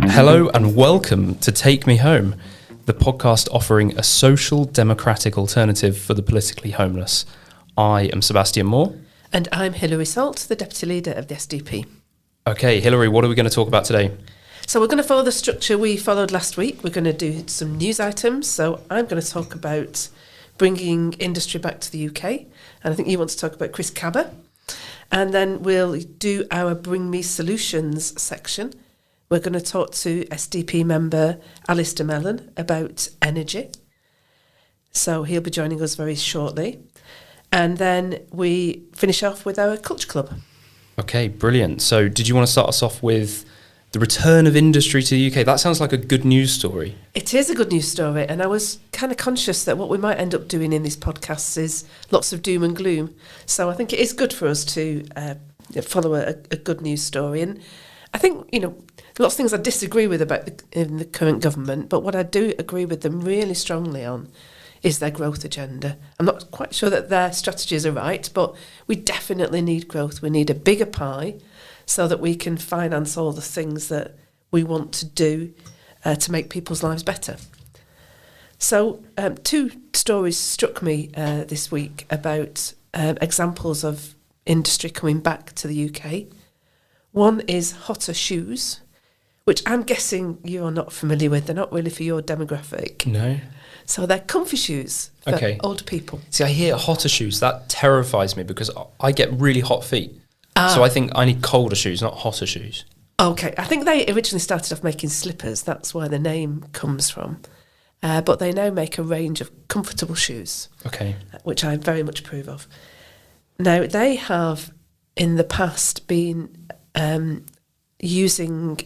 Hello and welcome to Take Me Home, the podcast offering a social democratic alternative for the politically homeless. I am Sebastian Moore. And I'm Hilary Salt, the Deputy Leader of the SDP. Okay, Hilary, what are we going to talk about today? So we're going to follow the structure we followed last week. We're going to do some news items. So I'm going to talk about bringing industry back to the UK. And I think you want to talk about Chris Kaba. And then we'll do our Bring Me Solutions section. We're going to talk to SDP member Alastair Mellon about energy. So he'll be joining us very shortly. And then we finish off with our Culture Club. Okay, brilliant. So did you want to start us off with the return of industry to the UK? That sounds like a good news story. It is a good news story. And I was kind of conscious that what we might end up doing in these podcasts is lots of doom and gloom. So I think it is good for us to follow a good news story. And I think, lots of things I disagree with in the current government, but what I do agree with them really strongly on is their growth agenda. I'm not quite sure that their strategies are right, but we definitely need growth. We need a bigger pie so that we can finance all the things that we want to do to make people's lives better. So two stories struck me this week about examples of industry coming back to the UK. One is hotter shoes, which I'm guessing you're not familiar with. They're not really for your demographic. No. So they're comfy shoes for older people. See, I hear hotter shoes. That terrifies me because I get really hot feet. So I think I need colder shoes, not hotter shoes. Okay. I think they originally started off making slippers. That's where the name comes from. But they now make a range of comfortable shoes. Okay. Which I very much approve of. Now, they have in the past been using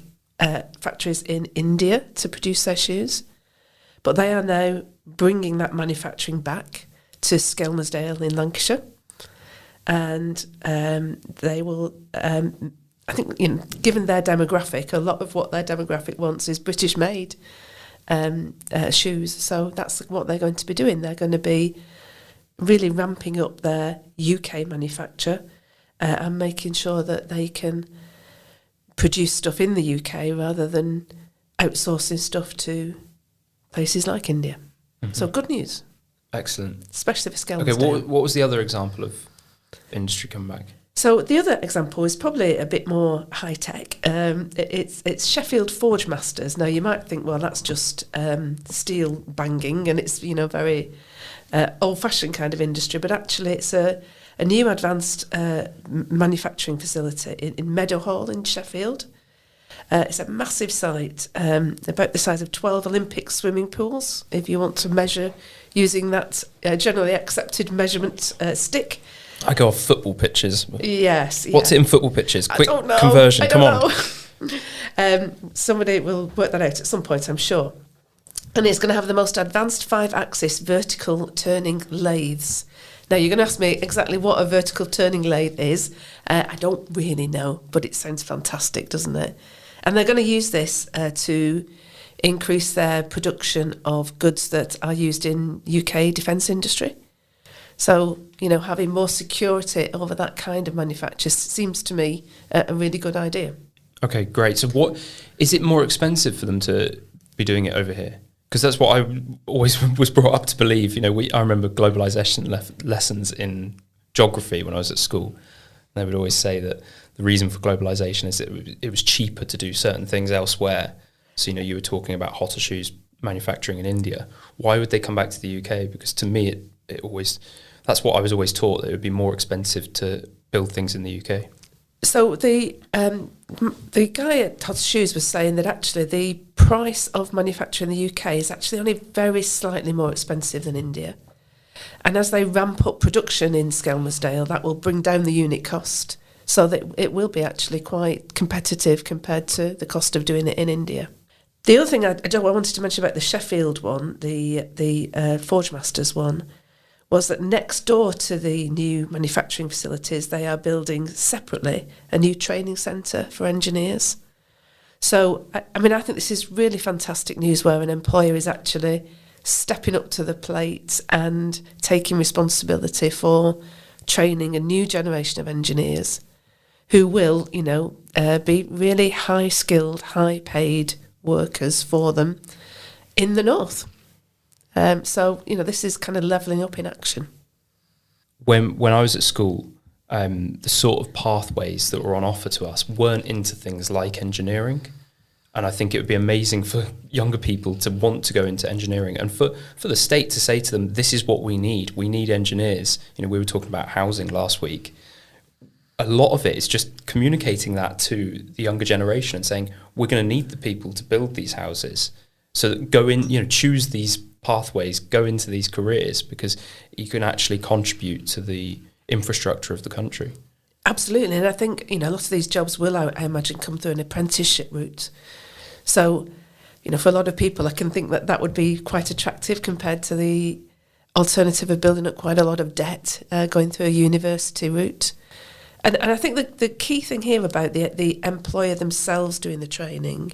factories in India to produce their shoes, but they are now bringing that manufacturing back to Skelmersdale in Lancashire, and they will, I think, given their demographic, a lot of what their demographic wants is British-made shoes, so that's what they're going to be doing. They're going to be really ramping up their UK manufacture and making sure that they can produce stuff in the UK rather than outsourcing stuff to places like India. Mm-hmm. So good news. Excellent. Especially for Skelmersdale. Okay, what was the other example of industry come back? So the other example is probably a bit more high-tech. It's Sheffield Forge Masters. Now, you might think, well, that's just steel banging and it's, very old-fashioned kind of industry, but actually it's a new advanced manufacturing facility in Meadowhall in Sheffield. It's a massive site, about the size of 12 Olympic swimming pools, if you want to measure using that generally accepted measurement stick. I go off football pitches. Yes. What's it in football pitches? Quick I don't know. conversion, come on. Somebody will work that out at some point, I'm sure. And it's going to have the most advanced 5-axis vertical turning lathes. Now, you're going to ask me exactly what a vertical turning lathe is. I don't really know, but it sounds fantastic, doesn't it? And they're going to use this to increase their production of goods that are used in UK defence industry. So, having more security over that kind of manufacture seems to me a really good idea. Okay, great. So what is it more expensive for them to be doing it over here? Because that's what I always was brought up to believe. I remember globalisation lessons in geography when I was at school. They would always say that the reason for globalisation is that it was cheaper to do certain things elsewhere. So, you were talking about hotter shoes manufacturing in India. Why would they come back to the UK? Because to me, that's what I was always taught, that it would be more expensive to build things in the UK. So the guy at Todd's Shoes was saying that actually the price of manufacturing in the UK is actually only very slightly more expensive than India. And as they ramp up production in Skelmersdale, that will bring down the unit cost so that it will be actually quite competitive compared to the cost of doing it in India. The other thing I wanted to mention about the Sheffield one, the Forge Masters one, was that next door to the new manufacturing facilities, they are building separately a new training centre for engineers. So, I think this is really fantastic news where an employer is actually stepping up to the plate and taking responsibility for training a new generation of engineers who will, be really high-skilled, high-paid workers for them in the north. So, this is kind of levelling up in action. When I was at school, the sort of pathways that were on offer to us weren't into things like engineering. And I think it would be amazing for younger people to want to go into engineering and for the state to say to them, this is what we need. We need engineers. We were talking about housing last week. A lot of it is just communicating that to the younger generation and saying, we're going to need the people to build these houses. So that go in, choose these pathways, go into these careers, because you can actually contribute to the infrastructure of the country. Absolutely. And I think, a lot of these jobs will, I imagine, come through an apprenticeship route. So, for a lot of people, I can think that would be quite attractive compared to the alternative of building up quite a lot of debt, going through a university route. And I think the key thing here about the employer themselves doing the training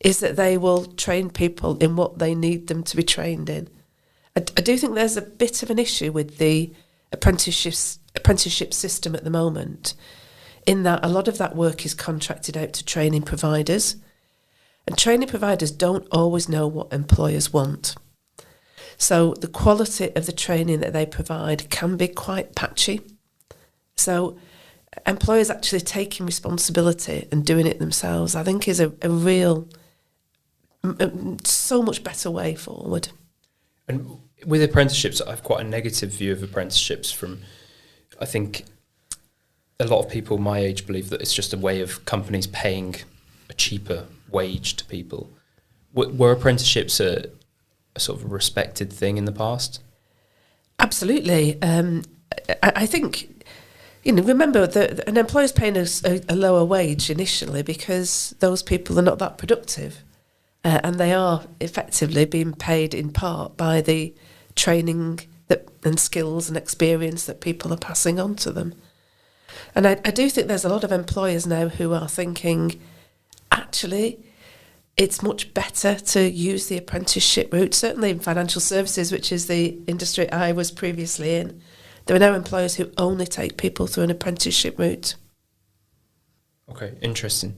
is that they will train people in what they need them to be trained in. I do think there's a bit of an issue with the apprenticeship system at the moment, in that a lot of that work is contracted out to training providers, and training providers don't always know what employers want. So the quality of the training that they provide can be quite patchy. So employers actually taking responsibility and doing it themselves, I think, is a real, so much better way forward. And with apprenticeships, I have quite a negative view of apprenticeships I think a lot of people my age believe that it's just a way of companies paying a cheaper wage to people. Were apprenticeships a sort of a respected thing in the past? Absolutely. I think, remember that an employer's paying us a lower wage initially because those people are not that productive. And they are effectively being paid in part by the training and skills and experience that people are passing on to them. And I do think there's a lot of employers now who are thinking, actually, it's much better to use the apprenticeship route, certainly in financial services, which is the industry I was previously in. There are now employers who only take people through an apprenticeship route. Okay, interesting.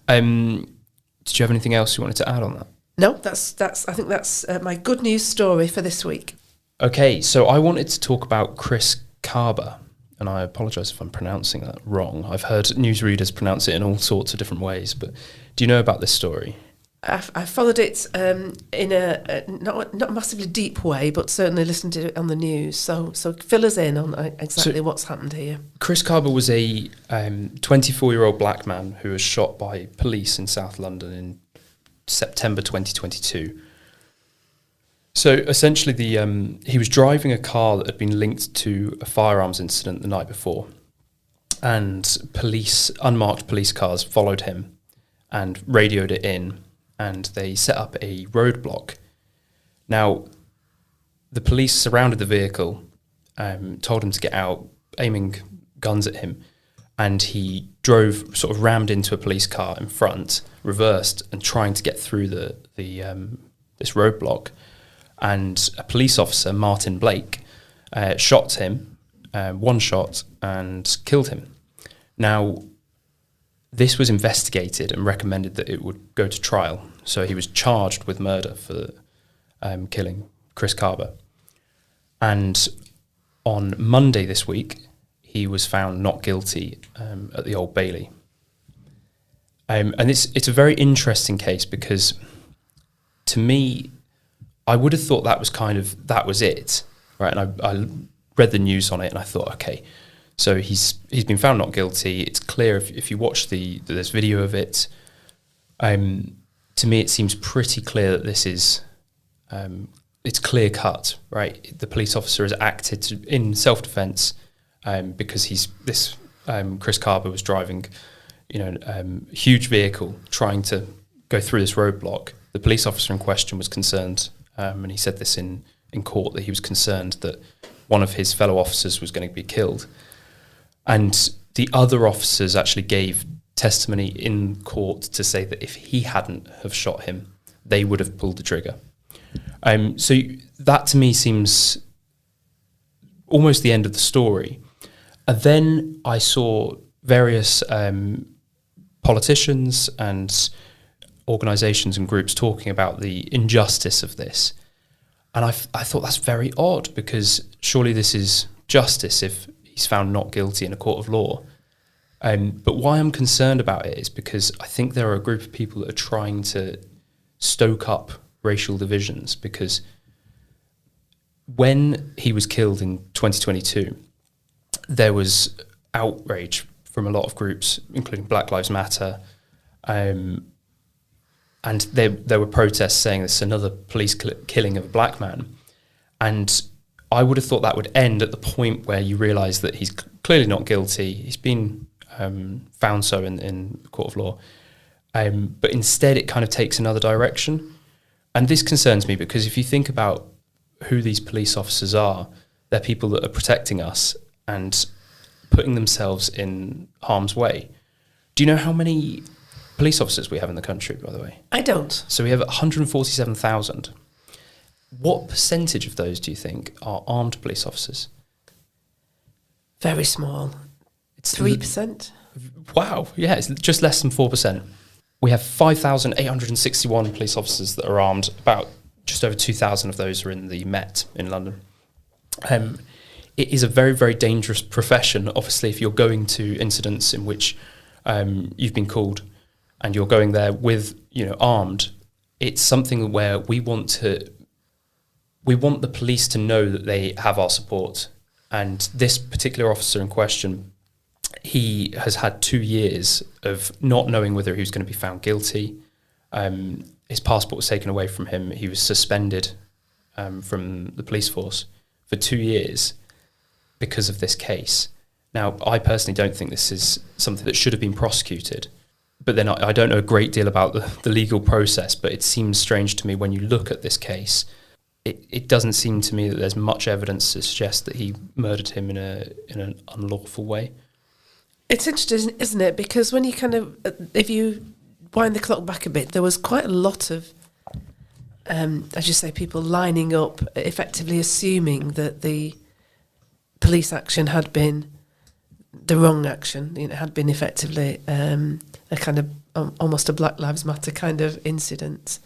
Did you have anything else you wanted to add on that? No, I think that's my good news story for this week. Okay, so I wanted to talk about Chris Kaba, and I apologise if I'm pronouncing that wrong. I've heard newsreaders pronounce it in all sorts of different ways, but do you know about this story? I followed it in a not massively deep way, but certainly listened to it on the news. So fill us in on exactly what's happened here. Chris Kaba was a 24-year-old black man who was shot by police in South London in September 2022. So essentially, he was driving a car that had been linked to a firearms incident the night before, and unmarked police cars followed him and radioed it in, and they set up a roadblock. Now, the police surrounded the vehicle, told him to get out, aiming guns at him, and he drove, sort of rammed into a police car in front, reversed, and trying to get through this roadblock. And a police officer, Martin Blake, shot him, one shot, and killed him. Now, this was investigated and recommended that it would go to trial. So he was charged with murder for killing Chris Kaba. And on Monday this week, he was found not guilty at the Old Bailey. And it's a very interesting case because, to me, I would have thought that was it, right? And I read the news on it and I thought, okay, so he's been found not guilty. It's clear if you watch there's video of it. To me, it seems pretty clear that this is it's clear cut, right? The police officer has acted in self-defense because Chris Kaba was driving, a huge vehicle trying to go through this roadblock. The police officer in question was concerned. And he said this in court, that he was concerned that one of his fellow officers was going to be killed. And the other officers actually gave testimony in court to say that if he hadn't have shot him, they would have pulled the trigger. So that to me seems almost the end of the story. And then I saw various politicians and organisations and groups talking about the injustice of this. And I thought that's very odd, because surely this is justice if he's found not guilty in a court of law. But why I'm concerned about it is because I think there are a group of people that are trying to stoke up racial divisions, because when he was killed in 2022, there was outrage from a lot of groups, including Black Lives Matter, and there were protests saying this is another police killing of a black man. And I would have thought that would end at the point where you realise that he's clearly not guilty. He's been found so in the court of law. But instead it kind of takes another direction. And this concerns me, because if you think about who these police officers are, they're people that are protecting us and putting themselves in harm's way. Do you know how many police officers we have in the country, by the way? I don't. So we have 147,000. What percentage of those do you think are armed police officers? Very small. It's 3%. Wow, yeah, it's just less than 4%. We have 5,861 police officers that are armed. About just over 2,000 of those are in the Met in London. It is a very, very dangerous profession. Obviously, if you're going to incidents in which you've been called and you're going there with, armed, it's something where we want the police to know that they have our support. And this particular officer in question, he has had 2 years of not knowing whether he was going to be found guilty. His passport was taken away from him. He was suspended from the police force for 2 years because of this case. Now, I personally don't think this is something that should have been prosecuted. But then I don't know a great deal about the legal process, but it seems strange to me when you look at this case. It doesn't seem to me that there's much evidence to suggest that he murdered him in an unlawful way. It's interesting, isn't it? Because when you if you wind the clock back a bit, there was quite a lot of, as you say, people lining up, effectively assuming that the police action had been the wrong action. It had been effectively a kind of almost a Black Lives Matter kind of incident.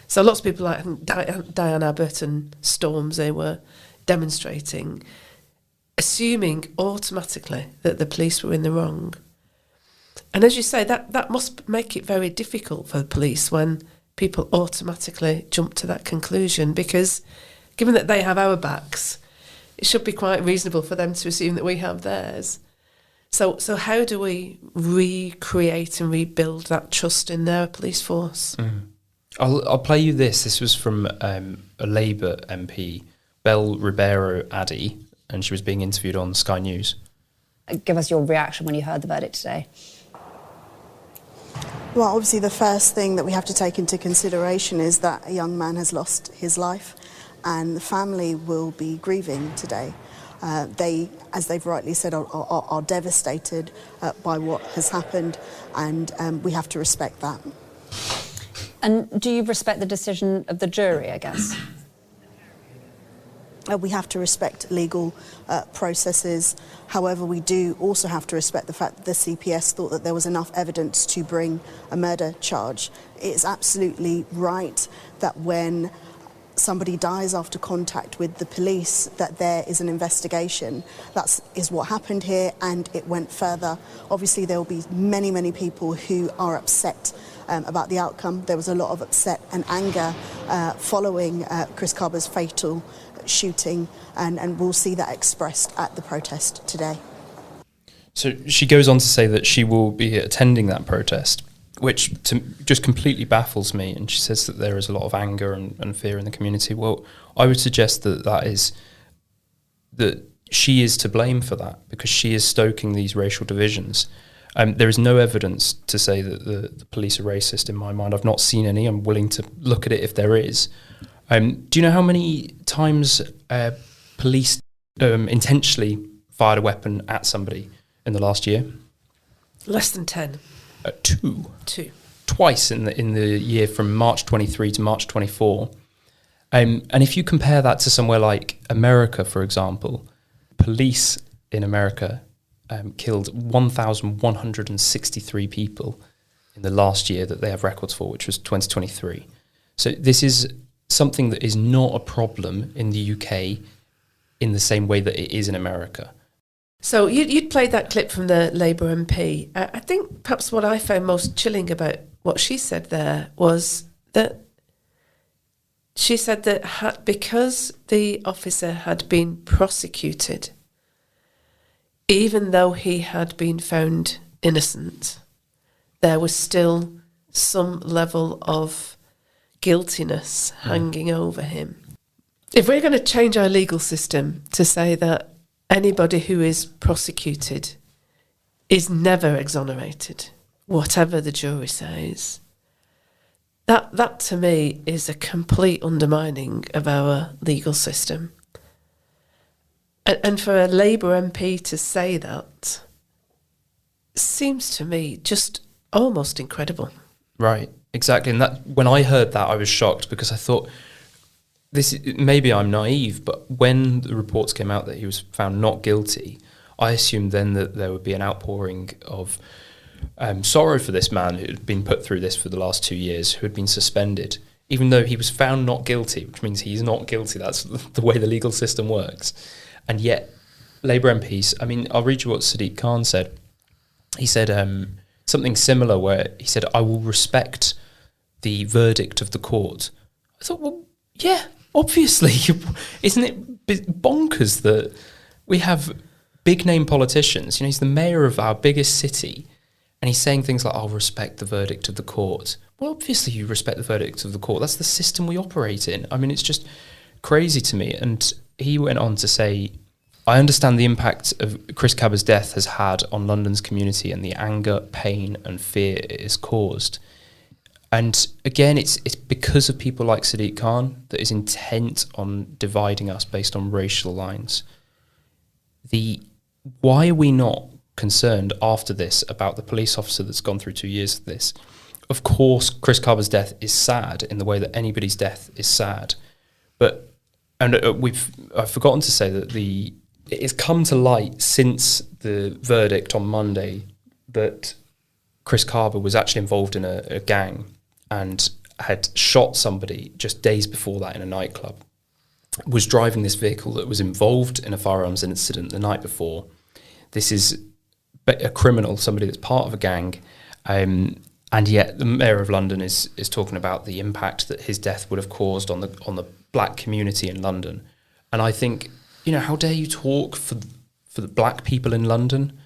So lots of people like Diane Abbott and Storms, they were demonstrating, assuming automatically that the police were in the wrong. And as you say, that must make it very difficult for the police when people automatically jump to that conclusion, because given that they have our backs, it should be quite reasonable for them to assume that we have theirs. So how do we recreate and rebuild that trust in their police force? Mm. I'll play you this. This was from a Labour MP, Belle Ribeiro Addy, and she was being interviewed on Sky News. Give us your reaction when you heard the verdict today. Well, obviously the first thing that we have to take into consideration is that a young man has lost his life, and the family will be grieving today. They, as they've rightly said, are devastated by what has happened, and we have to respect that. And do you respect the decision of the jury, I guess? We have to respect legal processes. However, we do also have to respect the fact that the CPS thought that there was enough evidence to bring a murder charge. It's absolutely right that when somebody dies after contact with the police, that there is an investigation. That is what happened here, and it went further. Obviously, there will be many, many people who are upset about the outcome. There was a lot of upset and anger following Chris Kaba's fatal shooting, and we'll see that expressed at the protest today. So she goes on to say that she will be attending that protest, which just completely baffles me. And she says that there is a lot of anger and fear in the community. Well, I would suggest that she is to blame for that, because she is stoking these racial divisions. There is no evidence to say that the police are racist in my mind. I've not seen any. I'm willing to look at it if there is. Do you know how many times police intentionally fired a weapon at somebody in the last year? Less than 10. Two. Twice in the year from March 23 to March 24. And if you compare that to somewhere like America, for example, police in America killed 1,163 people in the last year that they have records for, which was 2023. So this is something that is not a problem in the UK in the same way that it is in America. So you'd played that clip from the Labour MP. I think perhaps what I found most chilling about what she said there was that she said that because the officer had been prosecuted, even though he had been found innocent, there was still some level of guiltiness hanging over him. If we're going to change our legal system to say that anybody who is prosecuted is never exonerated, whatever the jury says, that to me is a complete undermining of our legal system. And for a Labour MP to say that seems to me just almost incredible. Right, exactly. And that when I heard that, I was shocked because I thought, maybe I'm naive, but when the reports came out that he was found not guilty, I assumed then that there would be an outpouring of sorrow for this man who had been put through this for the last 2 years, who had been suspended, even though he was found not guilty, which means he's not guilty. That's the way the legal system works. And yet, Labour MPs, I mean, I'll read you what Sadiq Khan said. He said something similar where he said, I will respect the verdict of the court. I thought, well, yeah, obviously. Isn't it bonkers that we have big name politicians? You know, he's the mayor of our biggest city, and he's saying things like, I'll respect the verdict of the court. Well, obviously you respect the verdict of the court. That's the system we operate in. I mean, it's just crazy to me. And he went on to say, I understand the impact of Chris Kaba's death has had on London's community and the anger, pain and fear it has caused. And again, it's because of people like Sadiq Khan that is intent on dividing us based on racial lines. Why are we not concerned after this about the police officer that's gone through 2 years of this? Of course, Chris Kaba's death is sad in the way that anybody's death is sad. But I've forgotten to say that it's come to light since the verdict on Monday that Chris Kaba was actually involved in a gang and had shot somebody just days before that in a nightclub, was driving this vehicle that was involved in a firearms incident the night before. This is a criminal, somebody that's part of a gang, and yet the Mayor of London is talking about the impact that his death would have caused on the black community in London. And I think, you know, how dare you talk for the black people in London?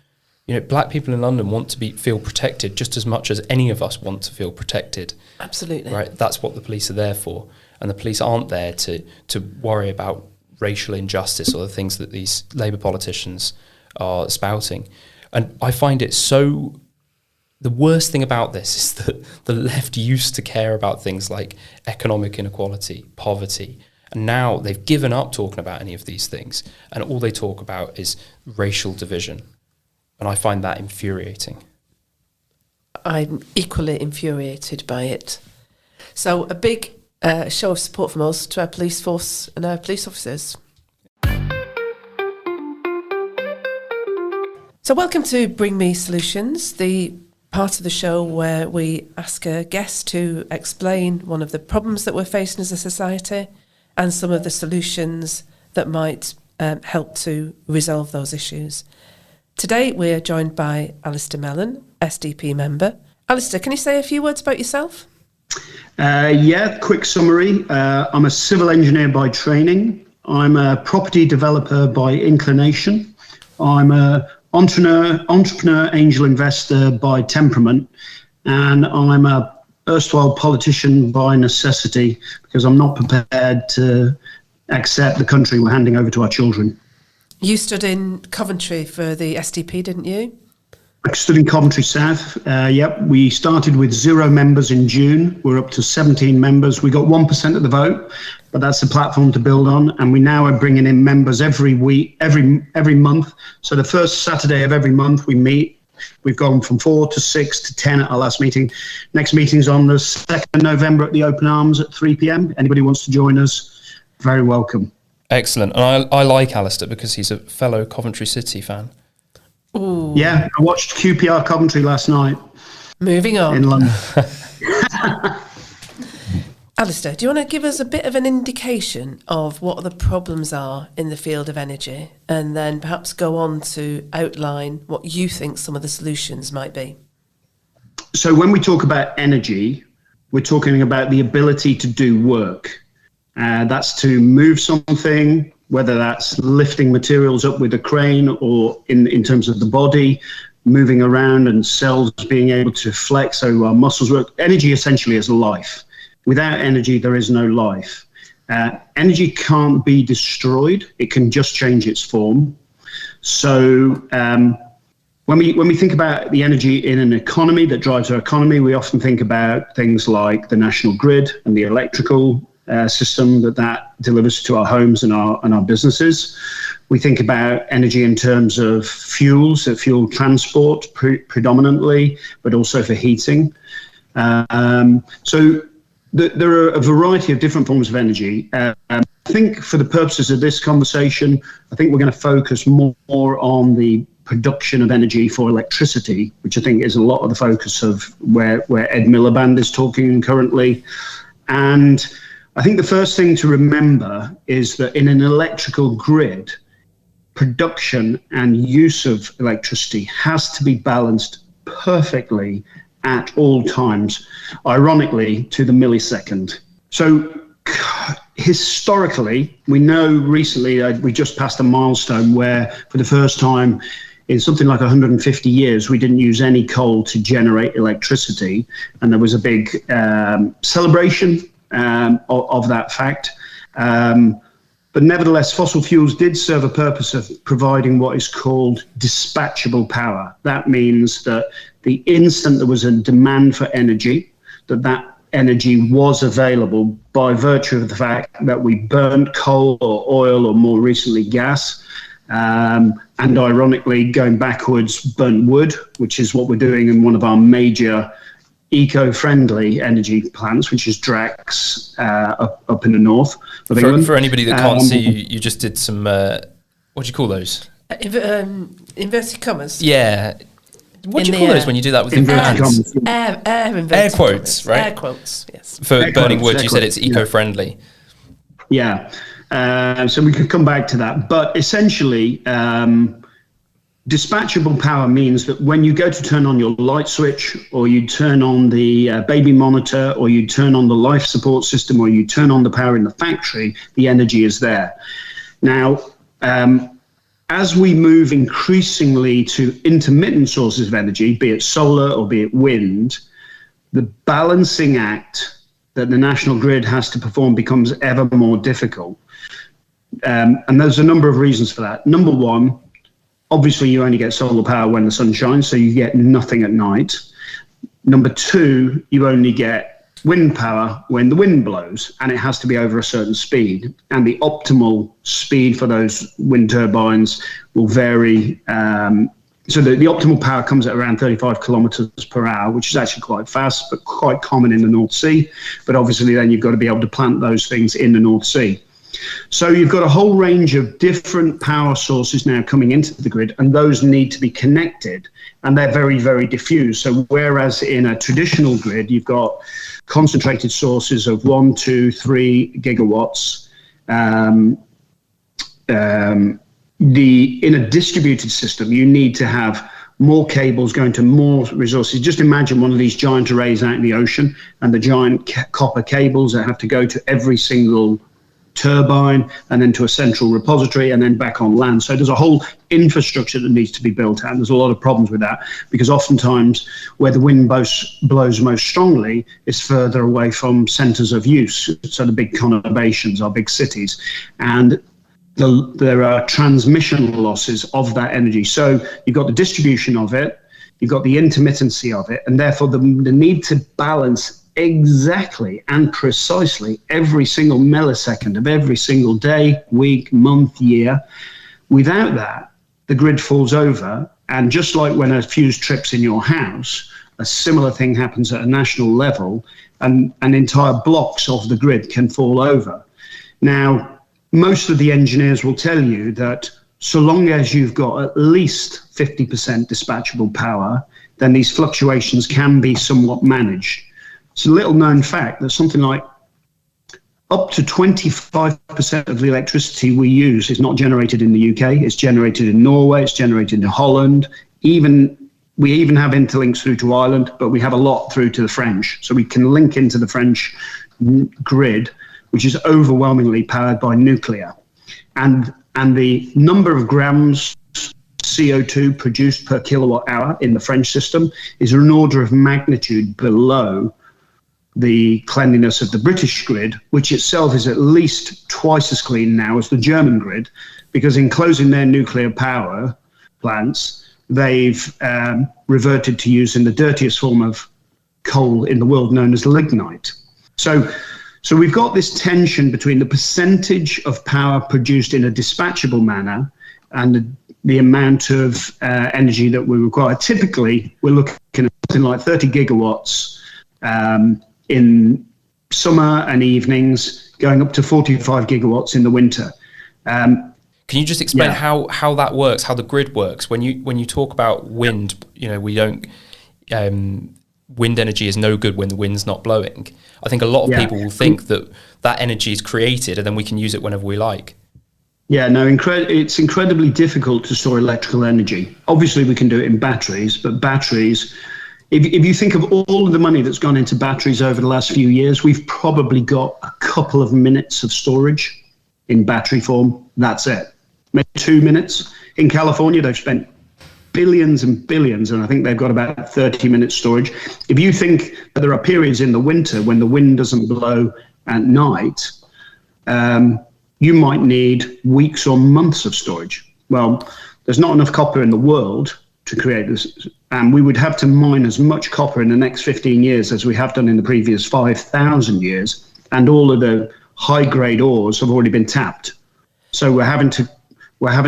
You know, black people in London want to feel protected just as much as any of us want to feel protected. Absolutely. Right? That's what the police are there for. And the police aren't there to worry about racial injustice or the things that these Labour politicians are spouting. And I find it so... The worst thing about this is that the left used to care about things like economic inequality, poverty, and now they've given up talking about any of these things, and all they talk about is racial division. And I find that infuriating. I'm equally infuriated by it. So a big show of support from us to our police force and our police officers. So welcome to Bring Me Solutions, the part of the show where we ask a guest to explain one of the problems that we're facing as a society and some of the solutions that might help to resolve those issues. Today we're joined by Alastair Mellon, SDP member. Alastair, can you say a few words about yourself? Quick summary. I'm a civil engineer by training. I'm a property developer by inclination. I'm a entrepreneur, angel investor by temperament, and I'm a erstwhile politician by necessity because I'm not prepared to accept the country we're handing over to our children. You stood in Coventry for the SDP, didn't you? I stood in Coventry South. We started with 0 members in June. We're up to 17 members. We got 1% of the vote, but that's the platform to build on. And we now are bringing in members every week, every month. So the first Saturday of every month we meet. We've gone from 4 to 6 to 10 at our last meeting. Next meeting's on the 2nd of November at the Open Arms at 3 p.m. Anybody wants to join us, very welcome. Excellent. And I like Alastair because he's a fellow Coventry City fan. Ooh. Yeah, I watched QPR Coventry last night. Moving on. in London. Alastair, do you want to give us a bit of an indication of what the problems are in the field of energy, and then perhaps go on to outline what you think some of the solutions might be? So when we talk about energy, we're talking about the ability to do work. That's to move something, whether that's lifting materials up with a crane or in terms of the body, moving around and cells being able to flex so our muscles work. Energy essentially is life. Without energy, there is no life. Energy can't be destroyed. It can just change its form. So when we think about the energy in an economy that drives our economy, we often think about things like the national grid and the electrical system that delivers to our homes and our businesses. We think about energy in terms of fuels, so fuel transport predominantly, but also for heating. So there are a variety of different forms of energy. I think for the purposes of this conversation, I think we're going to focus more on the production of energy for electricity, which I think is a lot of the focus of where Ed Miliband is talking currently. And I think the first thing to remember is that in an electrical grid, production and use of electricity has to be balanced perfectly at all times, ironically, to the millisecond. So historically, we know recently we just passed a milestone where for the first time in something like 150 years, we didn't use any coal to generate electricity. And there was a big celebration of that fact. But nevertheless, fossil fuels did serve a purpose of providing what is called dispatchable power. That means that the instant there was a demand for energy, that energy was available by virtue of the fact that we burnt coal or oil or more recently gas. And ironically, going backwards, burnt wood, which is what we're doing in one of our major eco-friendly energy plants, which is Drax up in the north of England. For anybody that can't see, you just did some, what do you call those? Inverted commas. Yeah. What do you call those when you do that with your Inverted hands? commas. Air quotes, commas. right? Air quotes, yes. For Air burning quotes, wood, you said it's eco-friendly. Yeah. So we could come back to that. But essentially, dispatchable power means that when you go to turn on your light switch, or you turn on the baby monitor, or you turn on the life support system, or you turn on the power in the factory, the energy is there. Now, as we move increasingly to intermittent sources of energy, be it solar or be it wind, the balancing act that the national grid has to perform becomes ever more difficult. And there's a number of reasons for that. Number one, obviously you only get solar power when the sun shines, so you get nothing at night. Number two, you only get wind power when the wind blows, and it has to be over a certain speed. And the optimal speed for those wind turbines will vary. So the optimal power comes at around 35 kilometers per hour, which is actually quite fast, but quite common in the North Sea. But obviously then you've got to be able to plant those things in the North Sea. So you've got a whole range of different power sources now coming into the grid, and those need to be connected, and they're very, very diffuse. So whereas in a traditional grid, you've got concentrated sources of 1, 2, 3 gigawatts, in a distributed system, you need to have more cables going to more resources. Just imagine one of these giant arrays out in the ocean, and the giant copper cables that have to go to every single turbine and then to a central repository and then back on land. So there's a whole infrastructure that needs to be built out. And there's a lot of problems with that, because oftentimes where the wind blows most strongly is further away from centres of use. So the big conurbations, our big cities. And there are transmission losses of that energy. So you've got the distribution of it, you've got the intermittency of it, and therefore the need to balance exactly and precisely every single millisecond of every single day, week, month, year. Without that, the grid falls over. And just like when a fuse trips in your house, a similar thing happens at a national level, and entire blocks of the grid can fall over. Now, most of the engineers will tell you that so long as you've got at least 50% dispatchable power, then these fluctuations can be somewhat managed. It's a little known fact that something like up to 25% of the electricity we use is not generated in the UK. It's generated in Norway, it's generated in Holland. We even have interlinks through to Ireland, but we have a lot through to the French. So we can link into the French grid, which is overwhelmingly powered by nuclear. And the number of grams CO2 produced per kilowatt hour in the French system is an order of magnitude below the cleanliness of the British grid, which itself is at least twice as clean now as the German grid, because in closing their nuclear power plants, they've reverted to using the dirtiest form of coal in the world, known as lignite. So we've got this tension between the percentage of power produced in a dispatchable manner and the amount of energy that we require. Typically, we're looking at something like 30 gigawatts in summer and evenings, going up to 45 gigawatts in the winter. Can you just explain how that works, how the grid works? When you talk about wind, we don't. Wind energy is no good when the wind's not blowing. I think a lot of people will think that energy is created and then we can use it whenever we like. Yeah, no, it's incredibly difficult to store electrical energy. Obviously, we can do it in batteries, but batteries, if you think of all of the money that's gone into batteries over the last few years, we've probably got a couple of minutes of storage in battery form. That's it. Maybe 2 minutes. In California, they've spent billions and billions, and I think they've got about 30 minutes storage. If you think that there are periods in the winter when the wind doesn't blow at night, you might need weeks or months of storage. Well, there's not enough copper in the world to create this, and we would have to mine as much copper in the next 15 years as we have done in the previous 5,000 years, and all of the high-grade ores have already been tapped. So we're having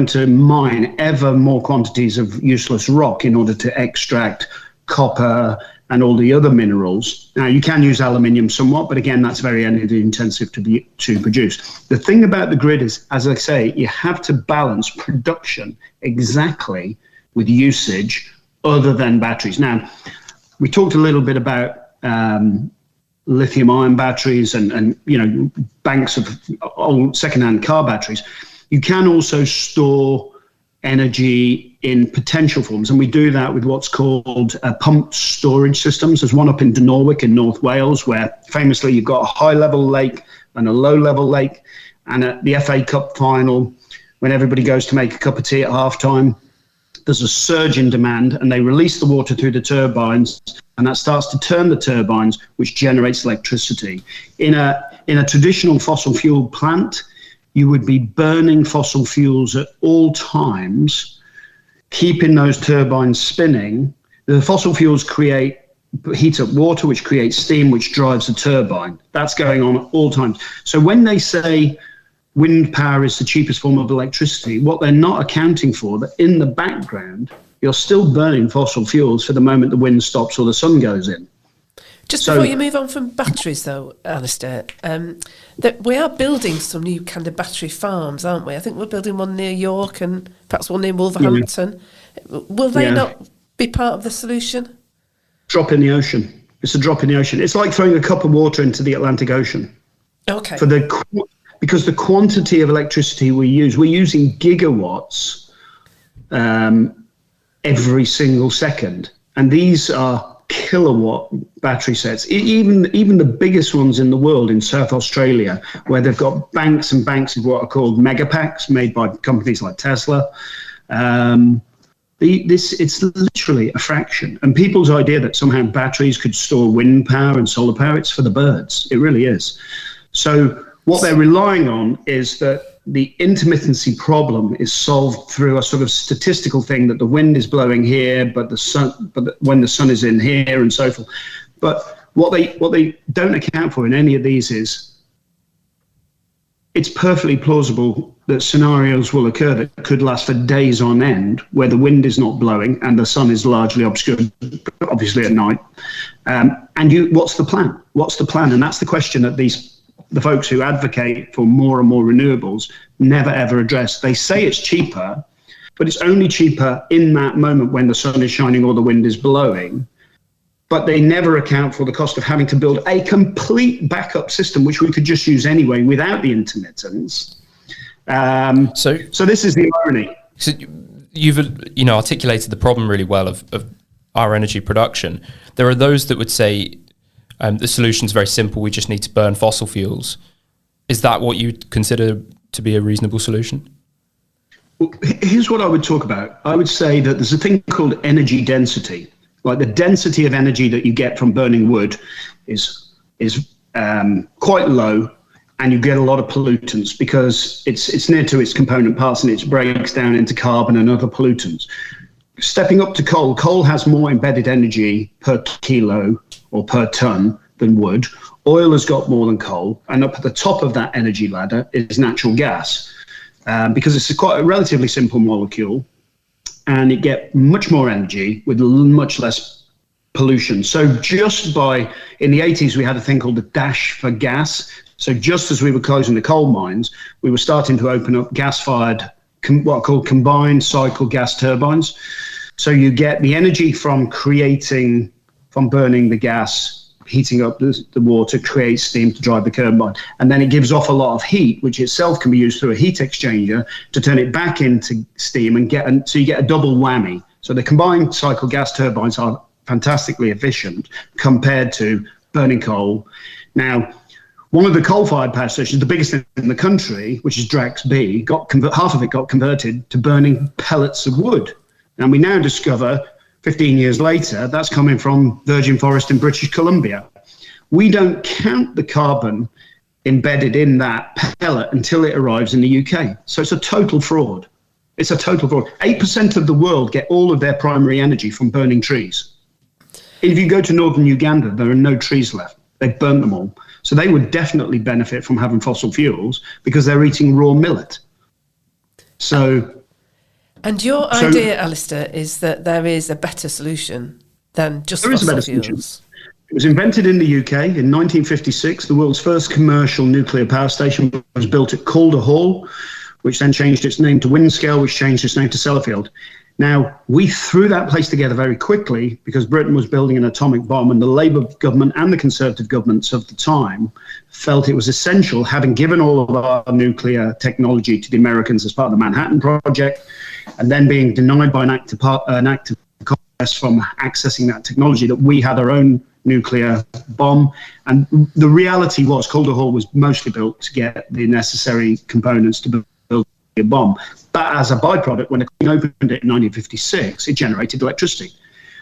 to mine ever more quantities of useless rock in order to extract copper and all the other minerals. Now, you can use aluminium somewhat, but again, that's very energy intensive to produce. The thing about the grid is, as I say, you have to balance production exactly with usage other than batteries. Now, we talked a little bit about lithium-ion batteries and banks of old second-hand car batteries. You can also store energy in potential forms, and we do that with what's called pumped storage systems. There's one up in Norwich in North Wales, where famously you've got a high-level lake and a low-level lake, and at the FA Cup final, when everybody goes to make a cup of tea at half-time, there's a surge in demand, and they release the water through the turbines, and that starts to turn the turbines, which generates electricity. In a traditional fossil fuel plant, you would be burning fossil fuels at all times, keeping those turbines spinning. The fossil fuels heat up water, which creates steam, which drives the turbine. That's going on at all times. So when they say wind power is the cheapest form of electricity, what they're not accounting for, that in the background, you're still burning fossil fuels for the moment the wind stops or the sun goes in. Just before you move on from batteries, though, Alastair, that we are building some new kind of battery farms, aren't we? I think we're building one near York and perhaps one near Wolverhampton. Yeah. Will they not be part of the solution? Drop in the ocean. It's a drop in the ocean. It's like throwing a cup of water into the Atlantic Ocean. Okay. Because the quantity of electricity we're using gigawatts every single second, and these are kilowatt battery sets. Even the biggest ones in the world in South Australia, where they've got banks and banks of what are called megapacks made by companies like Tesla. It's literally a fraction. And people's idea that somehow batteries could store wind power and solar power, it's for the birds. It really is. So what they're relying on is that the intermittency problem is solved through a sort of statistical thing that the wind is blowing here, but when the sun is in here and so forth. But what they don't account for in any of these is it's perfectly plausible that scenarios will occur that could last for days on end, where the wind is not blowing and the sun is largely obscured, obviously at night. What's the plan? What's the plan? And that's the question that the folks who advocate for more and more renewables never ever address. They say it's cheaper, but it's only cheaper in that moment when the sun is shining or the wind is blowing. But they never account for the cost of having to build a complete backup system, which we could just use anyway without the intermittence. So this is the irony. So you've articulated the problem really well of our energy production. There are those that would say the solution is very simple. We just need to burn fossil fuels. Is that what you consider to be a reasonable solution? Well, here's what I would talk about. I would say that there's a thing called energy density. Like the density of energy that you get from burning wood is quite low, and you get a lot of pollutants because it's near to its component parts and it breaks down into carbon and other pollutants. Stepping up to coal has more embedded energy per kilo or per ton than wood. Oil has got more than coal, and up at the top of that energy ladder is natural gas, because it's quite a relatively simple molecule. And it get much more energy with much less pollution. So in the 80s, we had a thing called the dash for gas. So just as we were closing the coal mines, we were starting to open up gas-fired, what are called combined cycle gas turbines. So you get the energy from burning the gas, heating up the water, creates steam to drive the turbine. And then it gives off a lot of heat, which itself can be used through a heat exchanger to turn it back into steam so you get a double whammy. So the combined cycle gas turbines are fantastically efficient compared to burning coal. Now, one of the coal-fired power stations, the biggest in the country, which is Drax B, half of it got converted to burning pellets of wood. And we now discover 15 years later, that's coming from virgin forest in British Columbia. We don't count the carbon embedded in that pellet until it arrives in the UK. So it's a total fraud. It's a total fraud. 8% of the world get all of their primary energy from burning trees. If you go to northern Uganda, there are no trees left. They've burnt them all. So they would definitely benefit from having fossil fuels because they're eating raw millet. And your idea, Alastair, is that there is a better solution than just fossil fuels. It was invented in the UK in 1956. The world's first commercial nuclear power station was built at Calder Hall, which then changed its name to Windscale, which changed its name to Sellafield. Now, we threw that place together very quickly because Britain was building an atomic bomb, and the Labour government and the Conservative governments of the time felt it was essential, having given all of our nuclear technology to the Americans as part of the Manhattan Project, and then being denied by an act of Congress from accessing that technology, that we had our own nuclear bomb. And the reality was Calder Hall was mostly built to get the necessary components to build a bomb. But as a byproduct, when the Queen opened it in 1956, it generated electricity.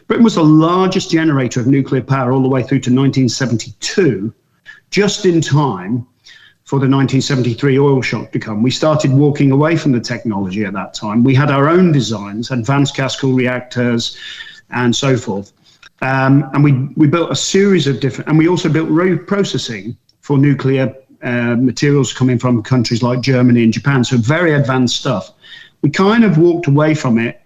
Britain was the largest generator of nuclear power all the way through to 1972, just in time for the 1973 oil shock to come. We started walking away from the technology at that time. We had our own designs, advanced gas-cooled reactors and so forth. And we built a series of different, and we also built reprocessing for nuclear materials coming from countries like Germany and Japan. So very advanced stuff. We kind of walked away from it,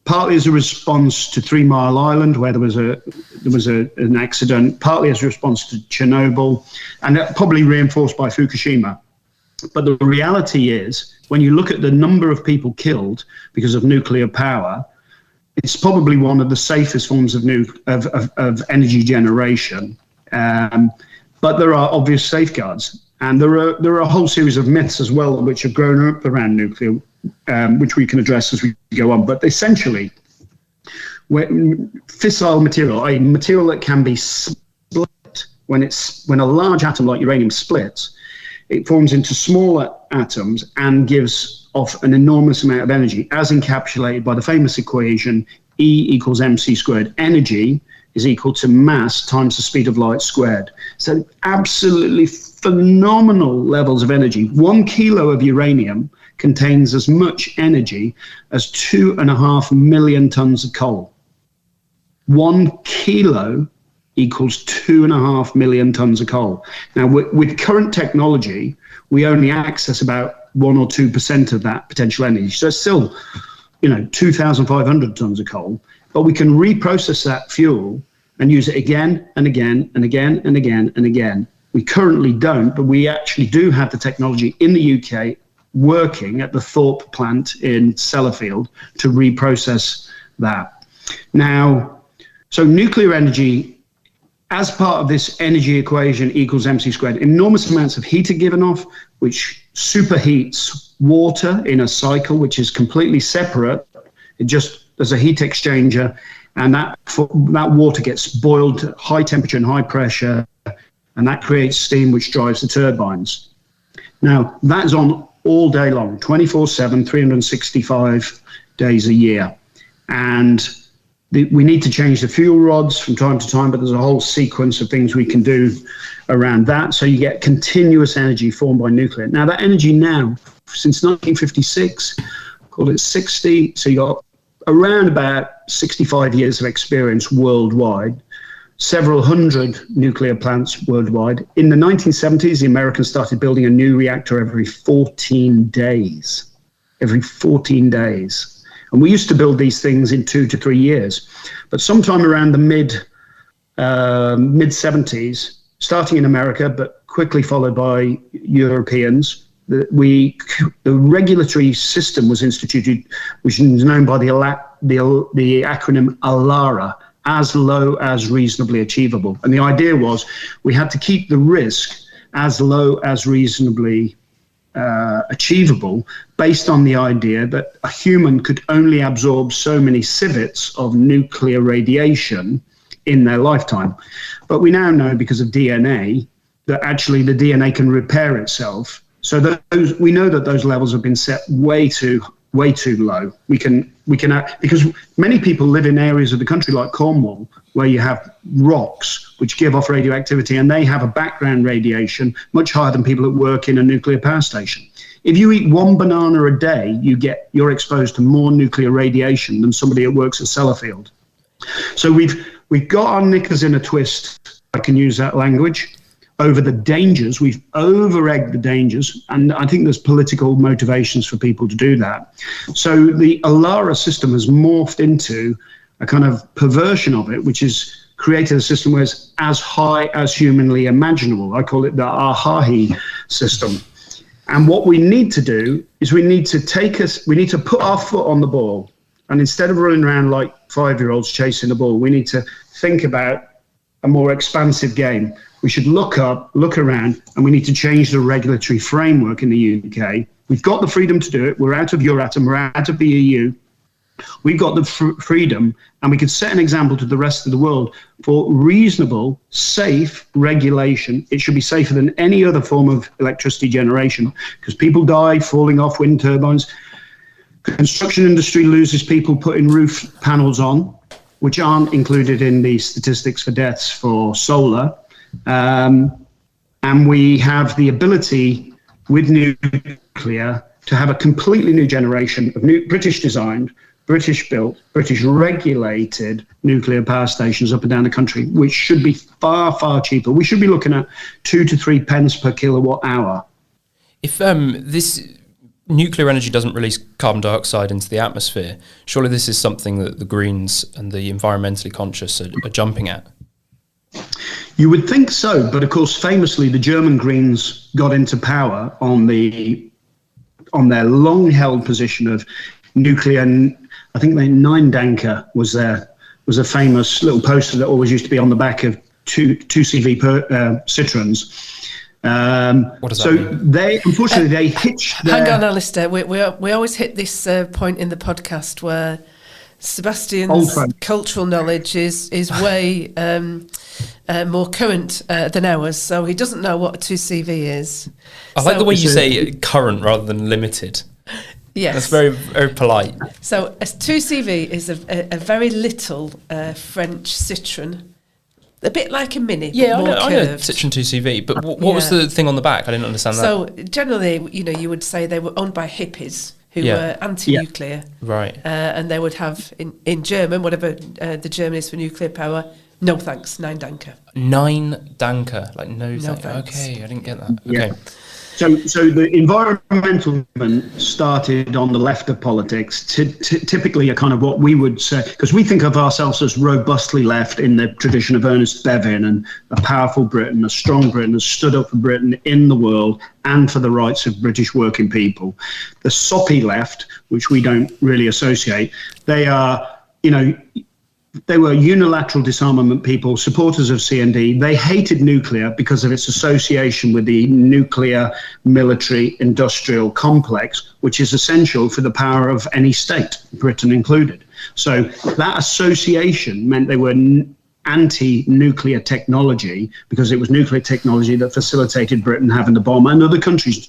partly as a response to 3 Mile Island, where there was an accident, partly as a response to Chernobyl, and that probably reinforced by Fukushima. But the reality is, when you look at the number of people killed because of nuclear power, it's probably one of the safest forms of energy generation. But there are obvious safeguards, and there are a whole series of myths as well which have grown up around nuclear, which we can address as we go on. But essentially, fissile material, i.e. material that can be split, when a large atom like uranium splits, it forms into smaller atoms and gives off an enormous amount of energy, as encapsulated by the famous equation E equals mc squared. Energy is equal to mass times the speed of light squared. So absolutely phenomenal levels of energy. 1 kilo of uranium contains as much energy as 2.5 million tons of coal. 1 kilo equals 2.5 million tons of coal. Now, with current technology, we only access about 1 or 2% of that potential energy. So it's still, 2,500 tons of coal, but we can reprocess that fuel and use it again and again and again and again and again. We currently don't, but we actually do have the technology in the UK working at the Thorpe plant in Sellafield to reprocess that. Now, so nuclear energy, as part of this energy equation equals MC squared, enormous amounts of heat are given off, which superheats water in a cycle, which is completely separate. There's a heat exchanger, and that water gets boiled at high temperature and high pressure, and that creates steam, which drives the turbines. Now, that's on all day long, 24/7, 365 days a year. And we need to change the fuel rods from time to time, but there's a whole sequence of things we can do around that. So you get continuous energy formed by nuclear. Now, that energy now, since 1956, call it 60, so you got around about 65 years of experience worldwide, several hundred nuclear plants worldwide. In the 1970s, the Americans started building a new reactor every 14 days. Every 14 days. And we used to build these things in 2 to 3 years. But sometime around the mid-70s, starting in America, but quickly followed by Europeans, the regulatory system was instituted, which is known by the acronym ALARA, as low as reasonably achievable. And the idea was we had to keep the risk as low as reasonably achievable, based on the idea that a human could only absorb so many sieverts of nuclear radiation in their lifetime. But we now know, because of DNA, that actually the DNA can repair itself. So we know that those levels have been set way too low. We can because many people live in areas of the country like Cornwall, where you have rocks which give off radioactivity, and they have a background radiation much higher than people that work in a nuclear power station. If you eat one banana a day, you're exposed to more nuclear radiation than somebody that works at Sellafield. So we've got our knickers in a twist, if I can use that language, over the dangers. We've over-egged the dangers, and I think there's political motivations for people to do that. So the ALARA system has morphed into a kind of perversion of it, which has created a system where it's as high as humanly imaginable. I call it the AHAHI system. And what we need to do is we need to put our foot on the ball. And instead of running around like 5-year-olds chasing the ball, we need to think about a more expansive game. We should look around, and we need to change the regulatory framework in the UK. We've got the freedom to do it. We're out of Euratom, we're out of the EU. We've got the freedom, and we could set an example to the rest of the world for reasonable, safe regulation. It should be safer than any other form of electricity generation, because people die falling off wind turbines. Construction industry loses people putting roof panels on, which aren't included in the statistics for deaths for solar. And we have the ability with nuclear to have a completely new generation of British designed, British built, British regulated nuclear power stations up and down the country, which should be far, far cheaper. We should be looking at 2 to 3 pence per kilowatt hour. If this nuclear energy doesn't release carbon dioxide into the atmosphere, surely this is something that the Greens and the environmentally conscious are jumping at. You would think so, but of course, famously, the German Greens got into power on their long-held position of nuclear. And I think the 9 Danker was a famous little poster that always used to be on the back of 2CV Citroens. What does that mean? They hitched their... Hang on, Alastair. We always hit this point in the podcast where Sebastian's cultural knowledge is way more current than ours, so he doesn't know what a 2CV is. I like the way you say current rather than limited. Yes. That's very, very polite. So a 2CV is a very little French Citroen, a bit like a Mini, Yeah, but more I know curved. Citroen 2CV, but what was the thing on the back? I didn't understand that. So generally, you would say they were owned by hippies who were anti-nuclear. Right. And they would have, in German, whatever the German is for nuclear power, no thanks, 9 Danker. 9 Danker, like no No thanks. thanks. Okay, I didn't get that. Yeah. Okay. So the environmental movement started on the left of politics, typically a kind of what we would say, because we think of ourselves as robustly left in the tradition of Ernest Bevin and a powerful Britain, a strong Britain has stood up for Britain in the world and for the rights of British working people. The soppy left, which we don't really associate, they are, they were unilateral disarmament people, supporters of CND. They hated nuclear because of its association with the nuclear military industrial complex, which is essential for the power of any state, Britain included. So that association meant they were anti-nuclear technology because it was nuclear technology that facilitated Britain having the bomb and other countries.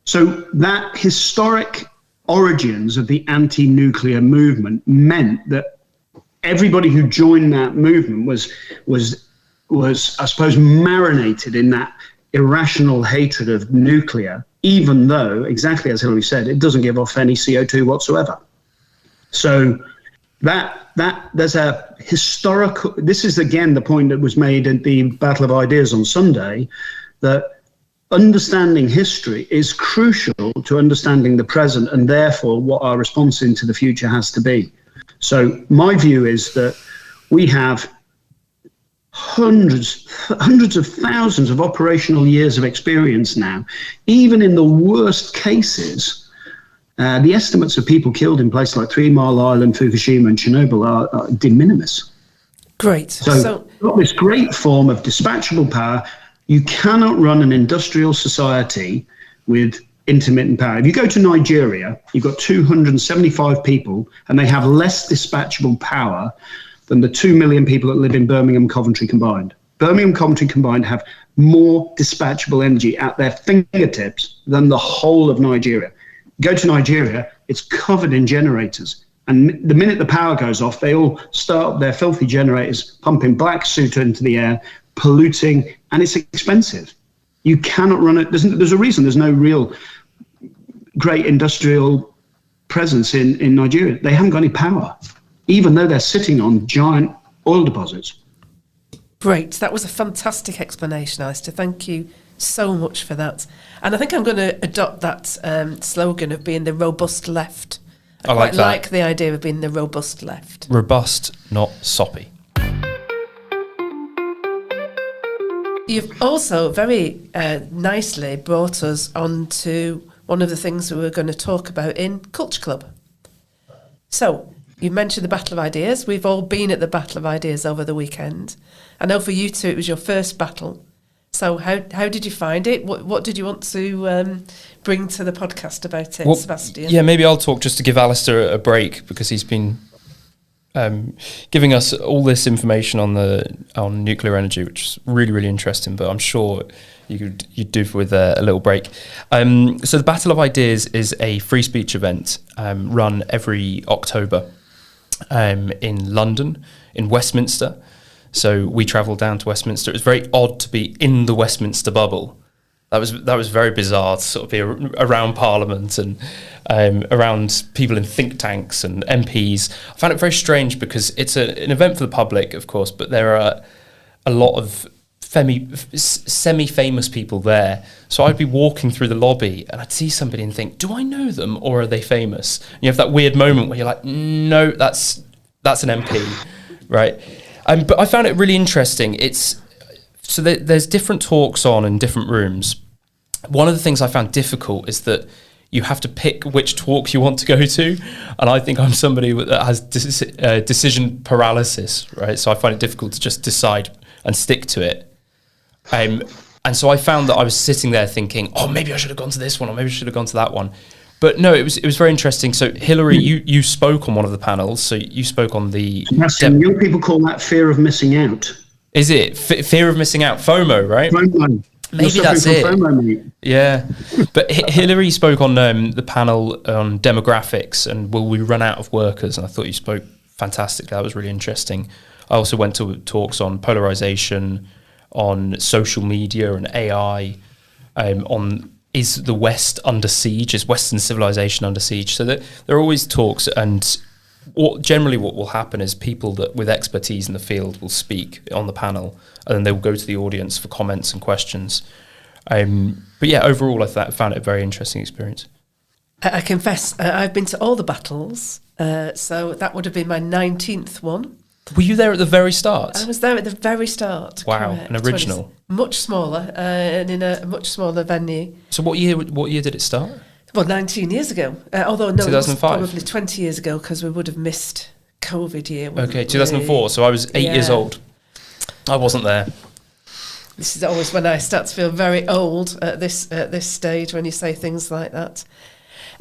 So that historic origins of the anti-nuclear movement meant that everybody who joined that movement was I suppose marinated in that irrational hatred of nuclear, even though, exactly as Hilary said, it doesn't give off any CO2 whatsoever. So that there's a historical, this is again the point that was made at the Battle of Ideas on Sunday, that understanding history is crucial to understanding the present and therefore what our response into the future has to be. So my view is that we have hundreds of thousands of operational years of experience now. Even in the worst cases, the estimates of people killed in places like 3 Mile Island, Fukushima and Chernobyl are de minimis. Great. So got this great form of dispatchable power. You cannot run an industrial society with intermittent power. If you go to Nigeria, you've got 275 people and they have less dispatchable power than the 2 million people that live in Birmingham, Coventry combined. Birmingham, Coventry combined have more dispatchable energy at their fingertips than the whole of Nigeria. Go to Nigeria, it's covered in generators. And the minute the power goes off, they all start their filthy generators pumping black soot into the air, polluting, and it's expensive. You cannot run it. There's a reason there's no real great industrial presence in Nigeria. They haven't got any power, even though they're sitting on giant oil deposits. Great. That was a fantastic explanation, Alastair. Thank you so much for that. And I think I'm going to adopt that slogan of being the robust left. I quite like the idea of being the robust left. Robust, not soppy. You've also very nicely brought us on to one of the things we were going to talk about in Culture Club. So, you mentioned the Battle of Ideas. We've all been at the Battle of Ideas over the weekend. I know for you two it was your first battle. So how did you find it? What did you want to bring to the podcast about it, Sebastian? Yeah, maybe I'll talk just to give Alastair a break because he's been giving us all this information on nuclear energy, which is really, really interesting. But I'm sure you'd do with a little break. So the Battle of Ideas is a free speech event run every October in London, in Westminster. So we travelled down to Westminster. It was very odd to be in the Westminster bubble. That was very bizarre to sort of be around Parliament and around people in think tanks and MPs. I found it very strange because it's an event for the public, of course, but there are a lot of semi-famous people there. So I'd be walking through the lobby and I'd see somebody and think, do I know them or are they famous? And you have that weird moment where you're like, no, that's an MP, right? But I found it really interesting. There's different talks on in different rooms. One of the things I found difficult is that you have to pick which talk you want to go to. And I think I'm somebody that has decision paralysis, right? So I find it difficult to just decide and stick to it. And so I found that I was sitting there thinking, oh, maybe I should have gone to this one or maybe I should have gone to that one. But no, it was very interesting. So Hilary, you spoke on one of the panels. So you spoke on the... Young people call that fear of missing out. Is it? Fear of missing out, FOMO, right? FOMO. Maybe that's it. FOMO, mate. Yeah. But Hilary spoke on the panel on demographics and will we run out of workers? And I thought you spoke fantastic. That was really interesting. I also went to talks on polarization, on social media and AI, on... Is the West under siege? Is Western civilization under siege? So there are always talks, and generally what will happen is people with expertise in the field will speak on the panel, and then they will go to the audience for comments and questions. But yeah, overall, I found it a very interesting experience. I confess, I've been to all the battles, so that would have been my 19th one. Were you there at the very start? I was there at the very start. Wow, correct. an original. Much smaller, and in a much smaller venue. So what year did it start? Well, 19 years ago. Although, no, 2005? it was probably 20 years ago, because we would have missed COVID year. Okay, 2004, so I was 8 years old. I wasn't there. This is always when I start to feel very old at this stage, when you say things like that.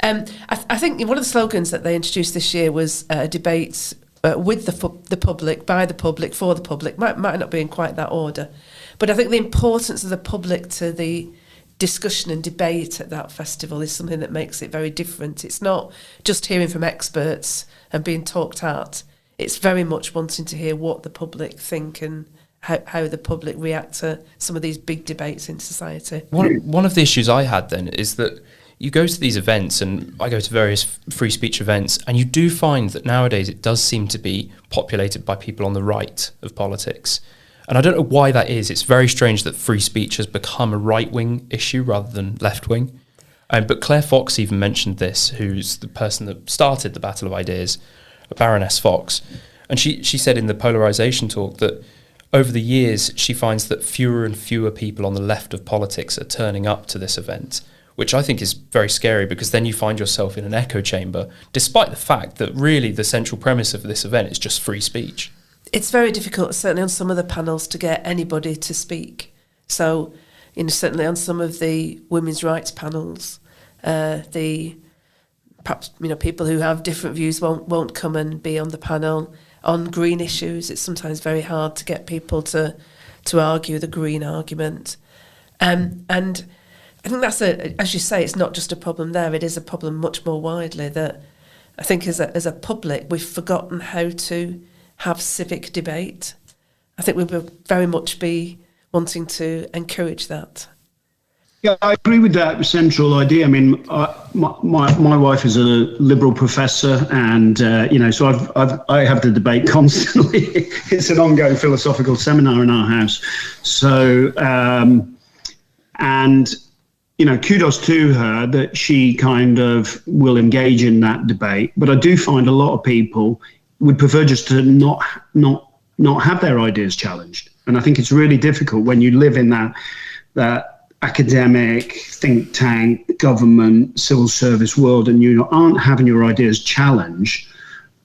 I think one of the slogans that they introduced this year was debates with the public, by the public, for the public. Might not be in quite that order. But I think the importance of the public to the discussion and debate at that festival is something that makes it very different. It's not just hearing from experts and being talked at. It's very much wanting to hear what the public think and how the public react to some of these big debates in society. One of the issues I had then is that you go to these events, and I go to various free speech events, and you do find that nowadays it does seem to be populated by people on the right of politics. And I don't know why that is. It's very strange that free speech has become a right-wing issue rather than left-wing. But Claire Fox even mentioned this, who's the person that started the Battle of Ideas, Baroness Fox. And she said in the polarisation talk that over the years she finds that fewer and fewer people on the left of politics are turning up to this event, which I think is very scary, because then you find yourself in an echo chamber, despite the fact that really the central premise of this event is just free speech. It's very difficult, certainly on some of the panels, to get anybody to speak. So, certainly on some of the women's rights panels, perhaps people who have different views won't come and be on the panel. On green issues, it's sometimes very hard to get people to argue the green argument, and I think that's as you say, it's not just a problem there. It is a problem much more widely. That I think as a public, we've forgotten how to have civic debate. I think we will very much be wanting to encourage that. Yeah, I agree with that central idea. I mean, my wife is a liberal professor, and so I have the debate constantly. It's an ongoing philosophical seminar in our house. So, kudos to her that she kind of will engage in that debate. But I do find a lot of people would prefer just to not have their ideas challenged. And I think it's really difficult when you live in that academic, think tank, government, civil service world, and you aren't having your ideas challenged.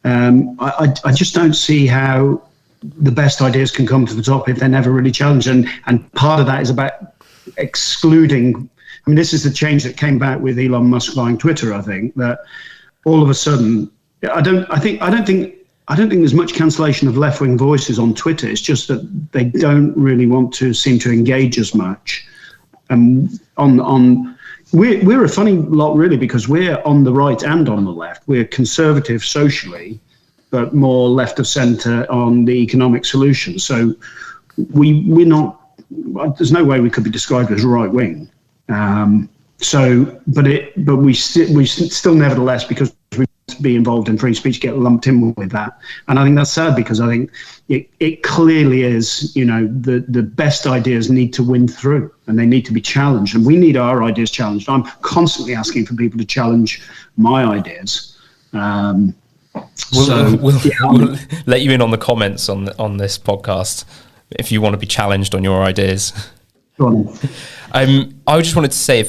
I just don't see how the best ideas can come to the top if they're never really challenged. And part of that is about excluding. I mean, this is the change that came back with Elon Musk buying Twitter. I think that all of a sudden, I don't think there's much cancellation of left-wing voices on Twitter. It's just that they don't really want to seem to engage as much. We're a funny lot, really, because we're on the right and on the left. We're conservative socially, but more left of centre on the economic solutions. So we're not. There's no way we could be described as right wing. But we still nevertheless, because we be involved in free speech, get lumped in with that. And I think that's sad, because I think it clearly is, the best ideas need to win through, and they need to be challenged, and we need our ideas challenged. I'm constantly asking for people to challenge my ideas. We'll let you in on the comments on this podcast if you want to be challenged on your ideas. Go on. I just wanted to say,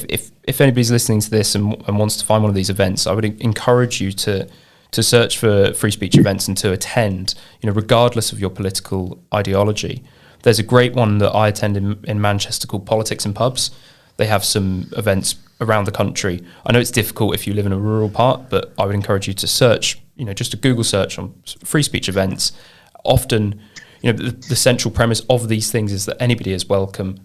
if anybody's listening to this and wants to find one of these events, I would encourage you to search for free speech events and to attend, regardless of your political ideology. There's a great one that I attend in Manchester called Politics in Pubs. They have some events around the country. I know it's difficult if you live in a rural part, but I would encourage you to search, just a Google search on free speech events. Often, the central premise of these things is that anybody is welcome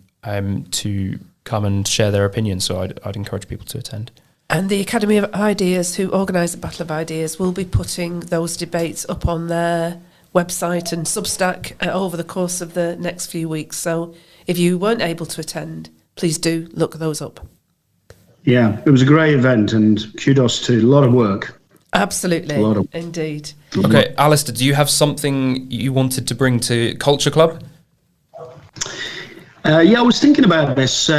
to come and share their opinions. So I'd encourage people to attend. And the Academy of Ideas, who organise the Battle of Ideas, will be putting those debates up on their website and Substack over the course of the next few weeks. So if you weren't able to attend, please do look those up. Yeah, it was a great event, and kudos to a lot of work. Absolutely, indeed. Okay, Alastair, do you have something you wanted to bring to Culture Club? I was thinking about this.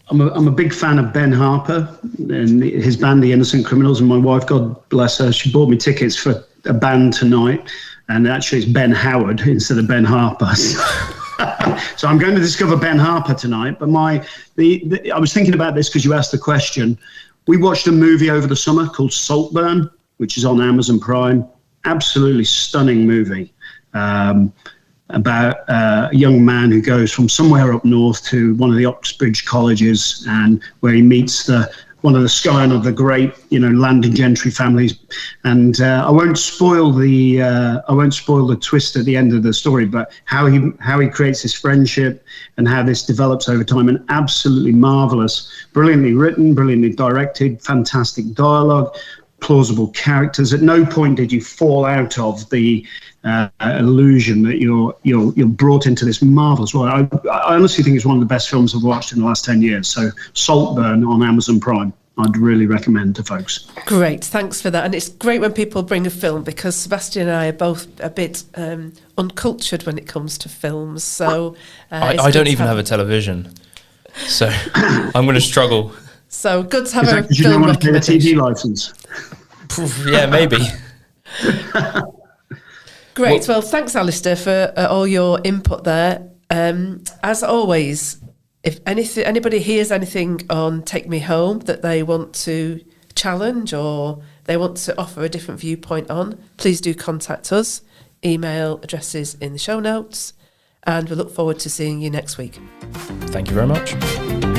I'm a big fan of Ben Harper and his band, The Innocent Criminals. And my wife, God bless her, she bought me tickets for a band tonight. And actually, it's Ben Howard instead of Ben Harper. So I'm going to discover Ben Harper tonight. But I was thinking about this because you asked the question. We watched a movie over the summer called Saltburn, which is on Amazon Prime. Absolutely stunning movie. About a young man who goes from somewhere up north to one of the Oxbridge colleges, and where he meets one of the scion of the great, landed gentry families. And I won't spoil the twist at the end of the story, but how he creates this friendship and how this develops over time. And absolutely marvelous, brilliantly written, brilliantly directed, fantastic dialogue, plausible characters. At no point did you fall out of the illusion that you're brought into this marvelous world. I honestly think it's one of the best films I've watched in the last 10 years. So Saltburn on Amazon Prime, I'd really recommend to folks. Great, thanks for that. And it's great when people bring a film, because Sebastian and I are both a bit uncultured when it comes to films. So I don't even have a television, so I'm going to struggle. So good to have Is that a because you film don't want to pay the TV recommendation. license? Yeah, maybe. Great. Well, thanks, Alastair, for all your input there. As always, if anybody hears anything on Take Me Home that they want to challenge or they want to offer a different viewpoint on, please do contact us. Email addresses in the show notes, and we look forward to seeing you next week. Thank you very much.